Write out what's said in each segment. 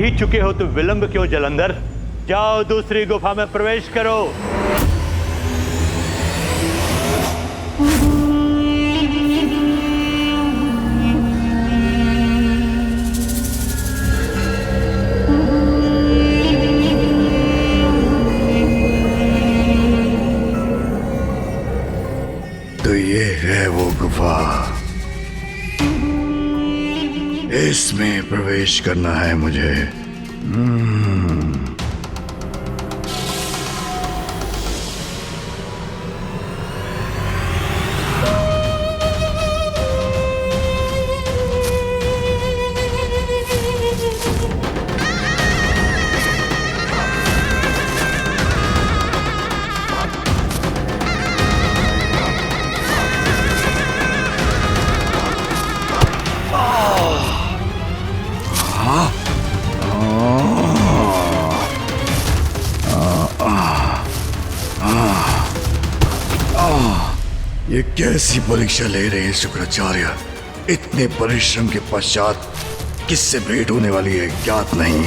ही चुके हो तो विलंब क्यों जलंधर? जाओ दूसरी गुफा में प्रवेश करो। तो ये है वो गुफा, इसमें प्रवेश करना है मुझे। ये कैसी परीक्षा ले रहे हैं शुक्राचार्य? इतने परिश्रम के पश्चात किससे भेंट होने वाली है ज्ञात नहीं।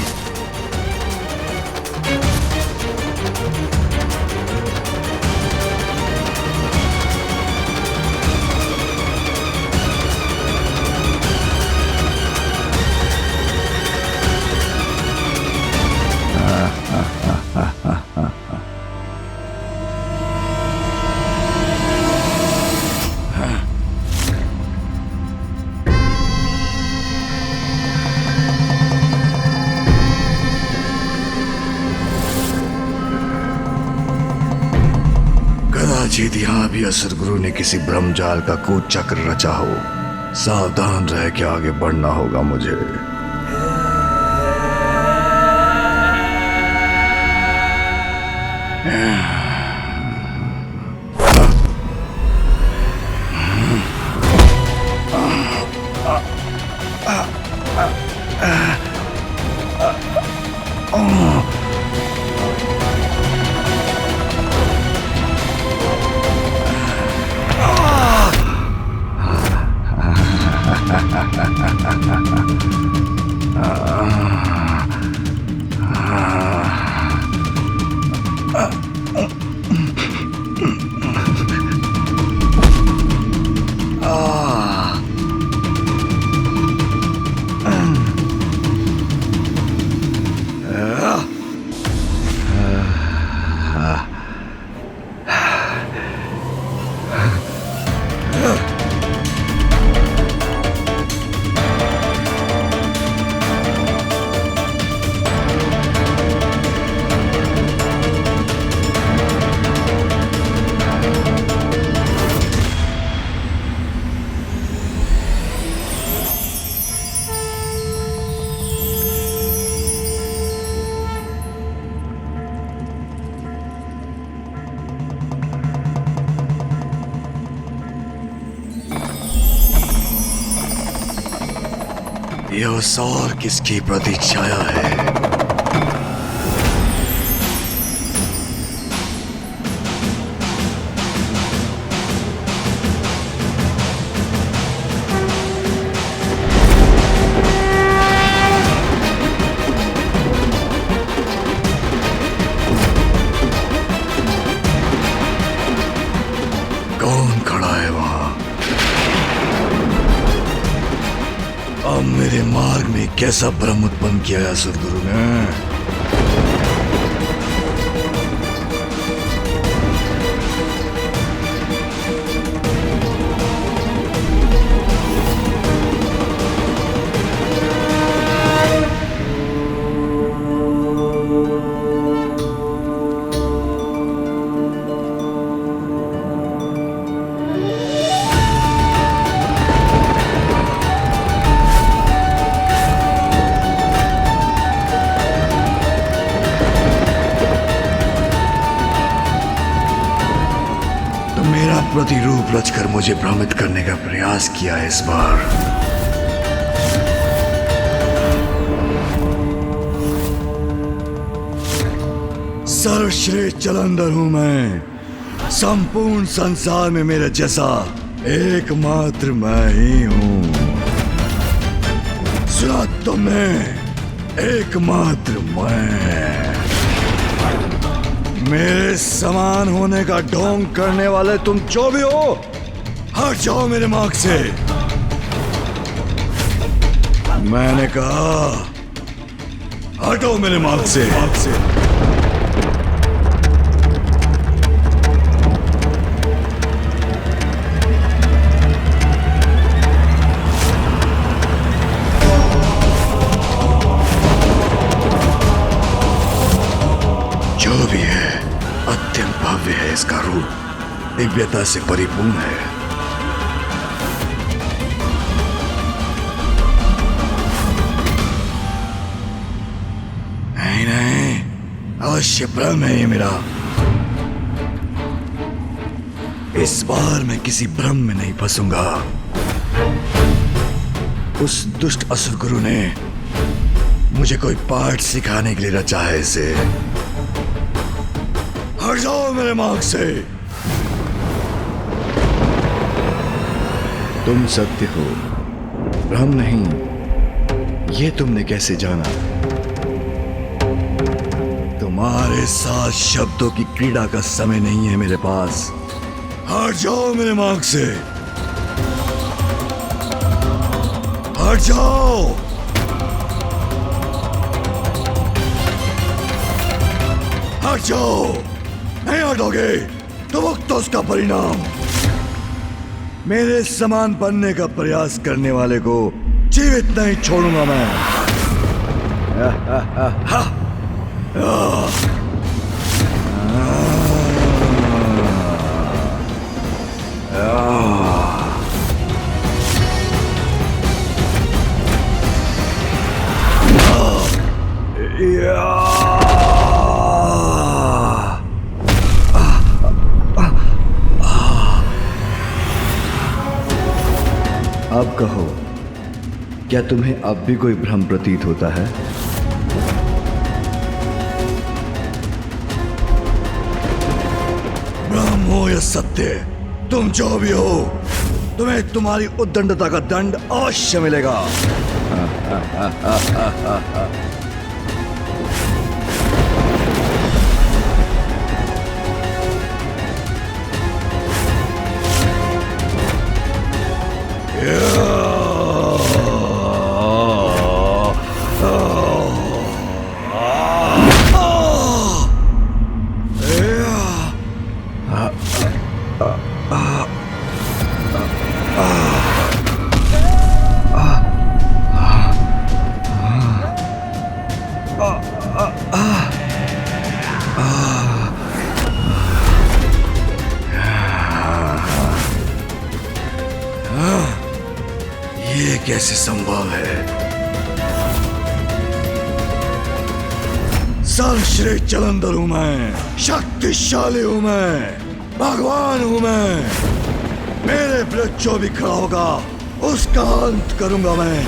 कदाचित यहाँ भी असुर गुरु ने किसी ब्रह्मजाल का कूट चक्र रचा हो। सावधान रह के आगे बढ़ना होगा मुझे। यह सौर किसकी प्रतीक्षाया है? कौन खड़ा है वहां? अब मेरे मार्ग में कैसा भ्रम उत्पन्न किया है असुर गुरु ने? मेरा प्रतिरूप रचकर मुझे भ्रमित करने का प्रयास किया है इस बार। सर्वश्रेष्ठ जलंधर हूं मैं। संपूर्ण संसार में मेरे जैसा एकमात्र मैं ही हूं। सुना तुमने? एकमात्र मैं। मेरे समान होने का ढोंग करने वाले तुम जो भी हो, हट जाओ मेरे मार्ग से। मैंने कहा हटो मेरे मार्ग से। जो भी है अत्यंत भव्य है, इसका रूप दिव्यता से परिपूर्ण है। नहीं नहीं, अवश्य भ्रम है ये मेरा। इस बार मैं किसी भ्रम में नहीं फंसूंगा। उस दुष्ट असुर गुरु ने मुझे कोई पाठ सिखाने के लिए रचा है। इसे हट जाओ मेरे मार्ग से। तुम सत्य हो, भ्रम नहीं। ये तुमने कैसे जाना? तुम्हारे साथ शब्दों की क्रीड़ा का समय नहीं है मेरे पास। हट जाओ मेरे मार्ग से। हट जाओ। हट जाओ। नहीं हटोगे तो वक्त तो उसका परिणाम। मेरे समान बनने का प्रयास करने वाले को जीवित नहीं छोड़ूंगा मैं। अब कहो, क्या तुम्हें अब भी कोई भ्रम प्रतीत होता है? भ्रम हो या सत्य, तुम जो भी हो, तुम्हें तुम्हारी उद्दंडता का दंड अवश्य मिलेगा। ये कैसे संभव है? सर्वश्रेष्ठ जलंधर हूं मैं, शक्तिशाली हूं मैं, भगवान हूं मैं। मेरे विरुद्ध जो भी खड़ा होगा उसका अंत करूंगा मैं।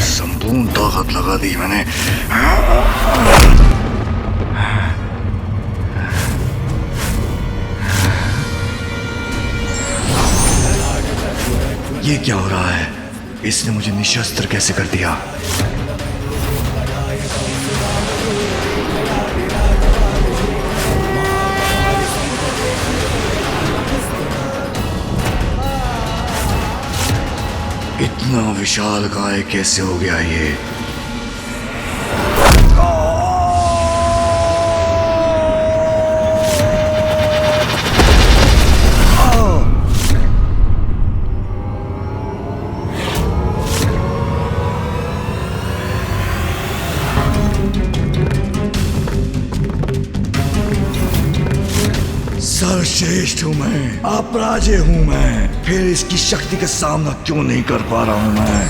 संपूर्ण ताकत लगा दी मैंने। ये क्या हो रहा है? इसने मुझे निशस्त्र कैसे कर दिया? इतना विशाल काय कैसे हो गया ये? सर्वश्रेष्ठ हूं मैं, अपराजय हूं मैं, फिर इसकी शक्ति का सामना क्यों नहीं कर पा रहा हूं मैं?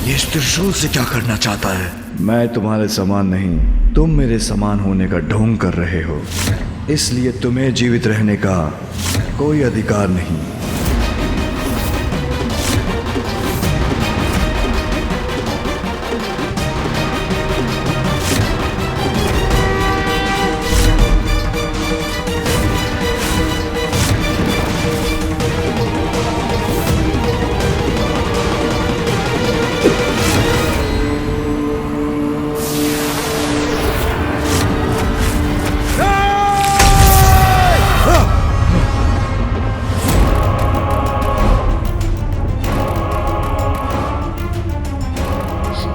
ये इस त्रिशूल से क्या करना चाहता है? मैं तुम्हारे समान नहीं, तुम मेरे समान होने का ढोंग कर रहे हो, इसलिए तुम्हें जीवित रहने का कोई अधिकार नहीं।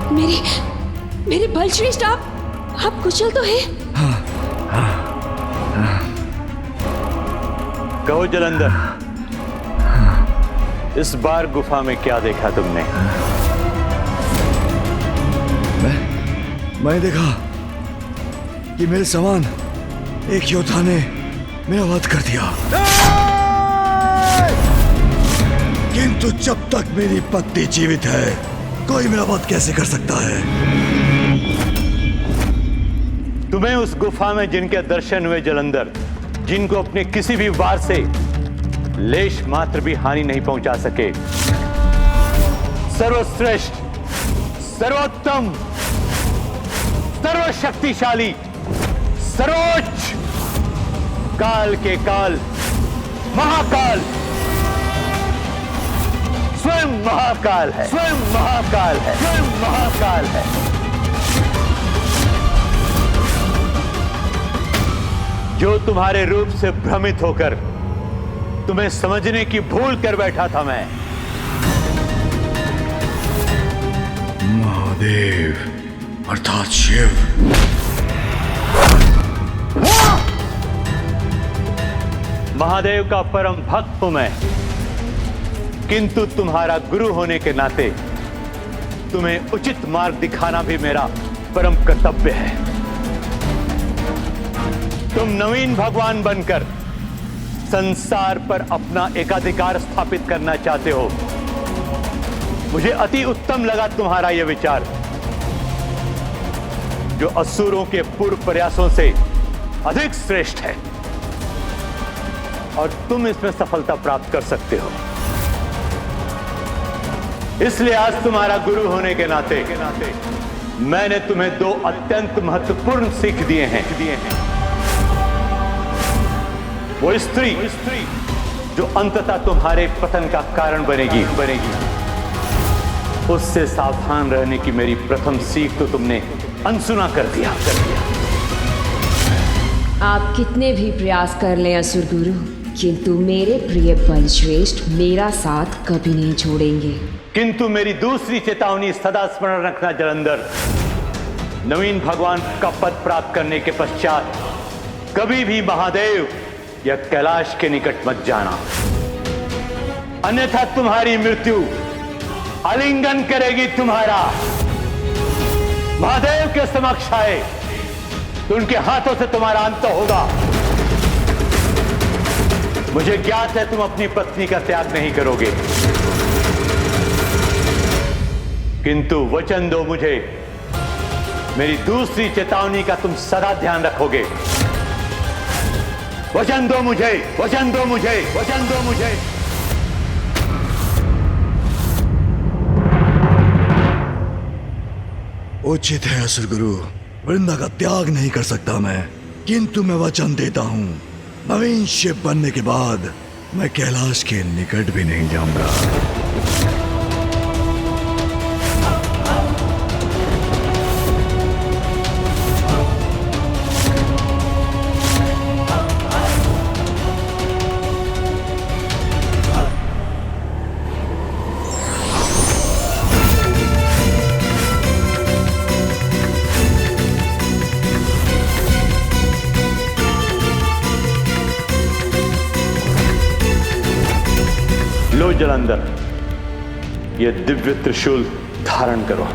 मेरे मेरे बलश्रेष्ठ, आप कुशल तो है? कहो जलंधर, इस बार गुफा में क्या देखा तुमने? मैं देखा कि मेरे समान एक योद्धा ने मेरा वध कर दिया, किंतु जब तक मेरी पत्नी जीवित है, कोई मेरा वध कैसे कर सकता है? तुम्हें उस गुफा में जिनके दर्शन हुए जलंधर, जिनको अपने किसी भी वार से लेश मात्र भी हानि नहीं पहुंचा सके, सर्वश्रेष्ठ, सर्वोत्तम, सर्वशक्तिशाली, सर्वोच्च, काल के काल, महाकाल, स्वयं महाकाल है, स्वयं महाकाल है, स्वयं महाकाल है। जो तुम्हारे रूप से भ्रमित होकर तुम्हें समझने की भूल कर बैठा था मैं, महादेव अर्थात शिव। महादेव का परम भक्त हूं मैं, किंतु तुम्हारा गुरु होने के नाते तुम्हें उचित मार्ग दिखाना भी मेरा परम कर्तव्य है। तुम नवीन भगवान बनकर संसार पर अपना एकाधिकार स्थापित करना चाहते हो। मुझे अति उत्तम लगा तुम्हारा यह विचार, जो असुरों के पूर्व प्रयासों से अधिक श्रेष्ठ है, और तुम इसमें सफलता प्राप्त कर सकते हो। इसलिए आज तुम्हारा गुरु होने के नाते मैंने तुम्हें दो अत्यंत महत्वपूर्ण सीख दिए हैं। वो स्त्री जो अंततः तुम्हारे पतन का कारण बनेगी, उससे सावधान रहने की मेरी प्रथम सीख तो तुमने अनसुना कर दिया। आप कितने भी प्रयास कर लें असुर गुरु, किंतु मेरे प्रिय बलश्रेष्ठ मेरा साथ कभी नहीं छोड़ेंगे। किंतु मेरी दूसरी चेतावनी सदा स्मरण रखना जलंधर, नवीन भगवान का पद प्राप्त करने के पश्चात कभी भी महादेव या कैलाश के निकट मत जाना, अन्यथा तुम्हारी मृत्यु आलिंगन करेगी तुम्हारा। महादेव के समक्ष आए तो उनके हाथों से तुम्हारा अंत होगा। मुझे ज्ञात है तुम अपनी पत्नी का त्याग नहीं करोगे, किंतु वचन दो मुझे, मेरी दूसरी चेतावनी का तुम सदा ध्यान रखोगे। वचन दो मुझे, वचन दो मुझे, वचन दो मुझे। उचित है असुर गुरु, वृंदा का त्याग नहीं कर सकता मैं, किंतु मैं वचन देता हूं, नवीन शिव बनने के बाद मैं कैलाश के निकट भी नहीं जाऊंगा। लो जलंधर, ये दिव्य त्रिशूल धारण करो।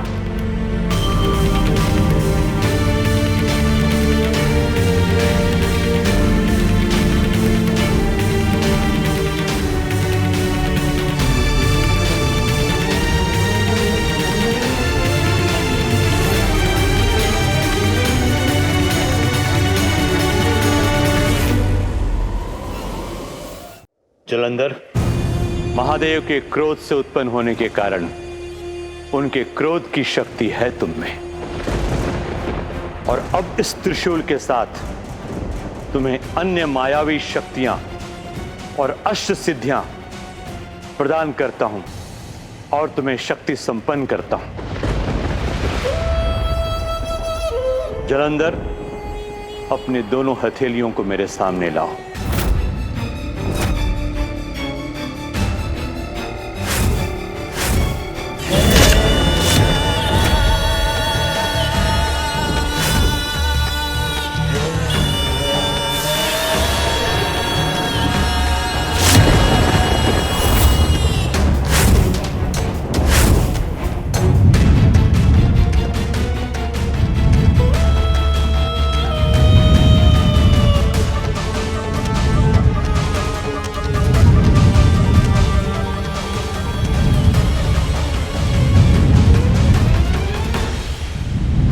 जलंधर, महादेव के क्रोध से उत्पन्न होने के कारण उनके क्रोध की शक्ति है तुम में, और अब इस त्रिशूल के साथ तुम्हें अन्य मायावी शक्तियां और अष्ट सिद्धियां प्रदान करता हूं और तुम्हें शक्ति संपन्न करता हूं। जलंधर, अपने दोनों हथेलियों को मेरे सामने लाओ।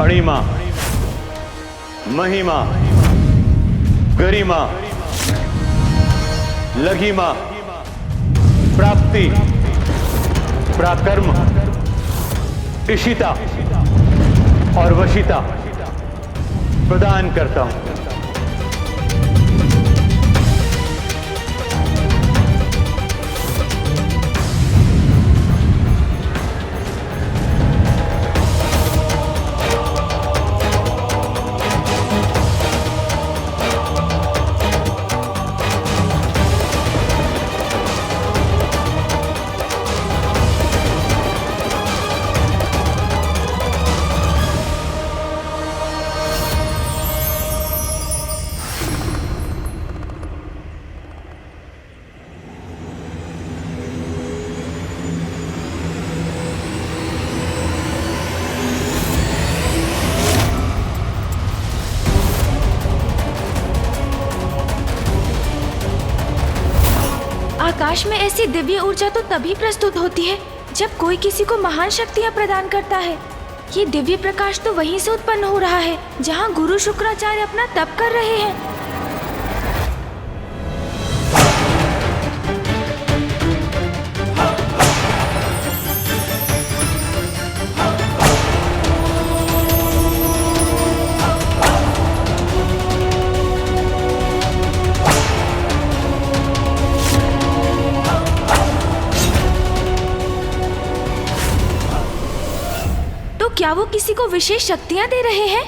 अणिमा, महिमा, गरिमा, लघिमा, प्राप्ति, पराक्रम, इशिता और वशिता प्रदान करता हूं। आकाश में ऐसी दिव्य ऊर्जा तो तभी प्रस्तुत होती है जब कोई किसी को महान शक्तियाँ प्रदान करता है। ये दिव्य प्रकाश तो वहीं से उत्पन्न हो रहा है जहाँ गुरु शुक्राचार्य अपना तप कर रहे हैं। क्या वो किसी को विशेष शक्तियाँ दे रहे हैं?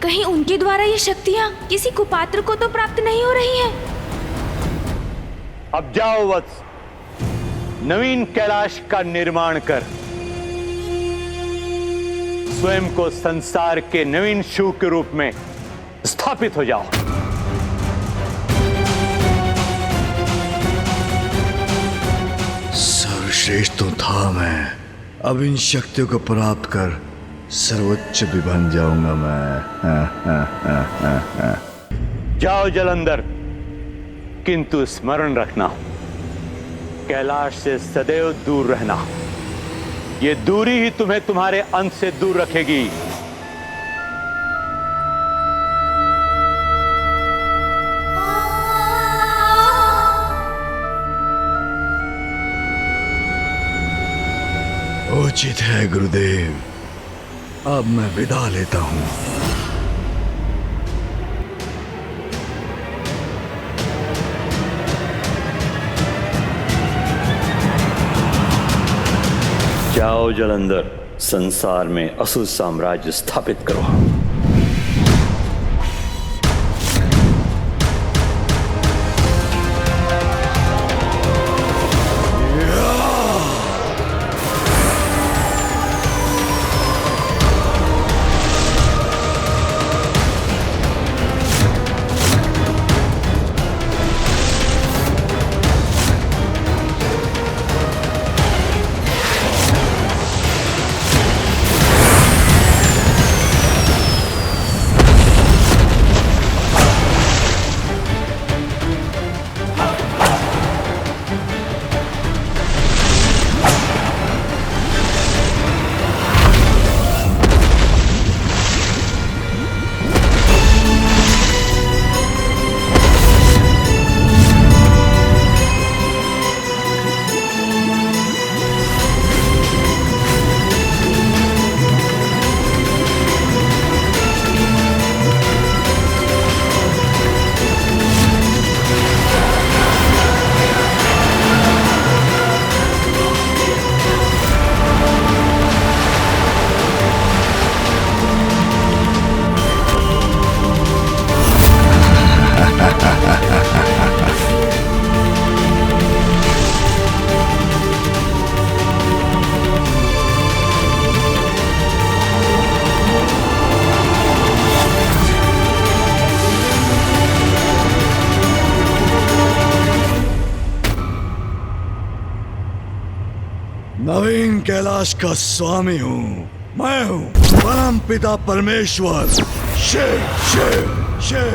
कहीं उनके द्वारा ये शक्तियाँ किसी कुपात्र को तो प्राप्त नहीं हो रही हैं? अब जाओ वत्स, नवीन कैलाश का निर्माण कर स्वयं को संसार के नवीन शिव के रूप में स्थापित हो जाओ। सर्वश्रेष्ठ तो था मैं, अब इन शक्तियों को प्राप्त कर सर्वोच्च भी बन जाऊंगा मैं। जाओ जलंधर, किंतु स्मरण रखना, कैलाश से सदैव दूर रहना। ये दूरी ही तुम्हें तुम्हारे अंत से दूर रखेगी। उचित है गुरुदेव, अब मैं विदा लेता हूं। जाओ जलंधर, संसार में असुर साम्राज्य स्थापित करो। नवीन कैलाश का स्वामी हूँ। मैं हूँ परम पिता परमेश्वर शिव शिव शिव।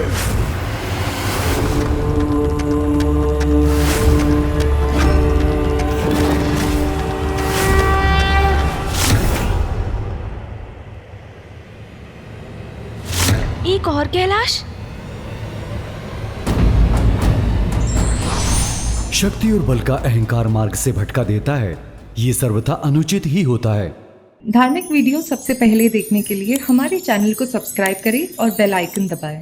एक और कैलाश। शक्ति और बल का अहंकार मार्ग से भटका देता है, ये सर्वथा अनुचित ही होता है। धार्मिक वीडियो सबसे पहले देखने के लिए हमारे चैनल को सब्सक्राइब करें और बेल आइकन दबाएं।